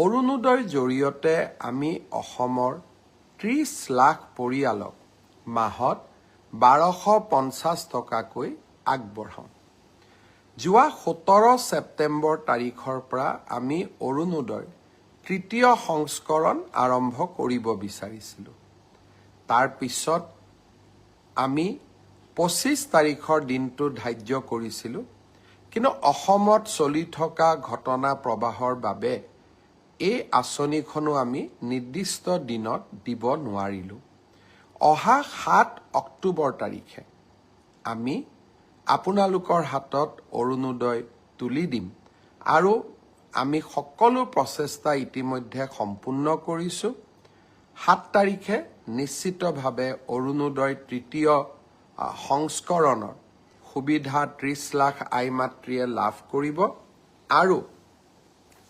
অৰুণোদয়ৰ জৰিয়তে আমি অসমৰ 30 লাখ পৰিয়ালক মাহত 1250 টকাকৈ আগবঢ়াওঁ। যোৱা 17 ছেপ্টেম্বৰ তাৰিখৰ পৰা আমি অৰুণোদয়ৰ তৃতীয় সংস্কৰণ আৰম্ভ কৰিব বিচাৰিছিলোঁ। তাৰ পিছত আমি 25 তাৰিখৰ দিনটো ধাৰ্য কৰিছিলোঁ, কিন্তু অসমত চলি থকা ঘটনা প্ৰবাহৰ বাবে এই আঁচনিখনো আমি নিৰ্দিষ্ট দিনত দিব নোৱাৰিলোঁ। অহা 7 অক্টোবৰ তাৰিখে আমি আপোনালোকৰ হাতত অৰুণোদয় তুলি দিম আৰু আমি সকলো প্ৰচেষ্টা ইতিমধ্যে সম্পূৰ্ণ কৰিছোঁ। 7 তাৰিখে নিশ্চিতভাৱে অৰুণোদয় তৃতীয় সংস্কৰণৰ সুবিধা 30 লাখ আই মাতৃয়ে লাভ কৰিব আৰু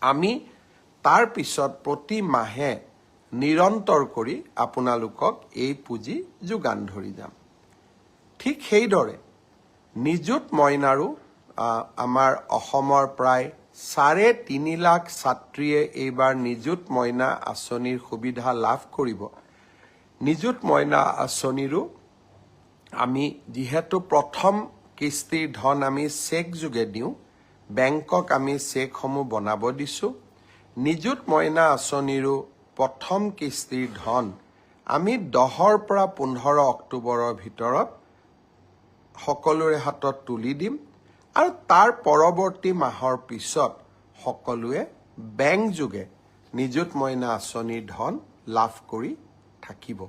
আমি তাৰ পিছত প্ৰতি মাহে নিৰন্তৰ কৰি আপোনালোকক এই পুঁজি যোগান ধৰি যাম। ঠিক সেইদৰে নিযুত মইনাৰো আমাৰ অসমৰ প্ৰায় 3.5 লাখ ছাত্ৰীয়ে এইবাৰ নিযুত মইনা আঁচনিৰ সুবিধা লাভ কৰিব। নিযুত মইনা আঁচনিৰো আমি যিহেতু প্ৰথম কিস্তিৰ ধন আমি চেক যোগে দিওঁ, বেংকক আমি চেকসমূহ বনাব দিছোঁ। নিযুত মইনা আঁচনিৰো প্ৰথম কিস্তিৰ ধন আমি 10 পৰা 15 অক্টোবৰৰ ভিতৰত সকলোৰে হাতত তুলি দিম আৰু তাৰ পৰৱৰ্তী মাহৰ পিছত সকলোৱে বেংক যোগে নিযুত মইনা আঁচনিৰ ধন লাভ কৰি থাকিব।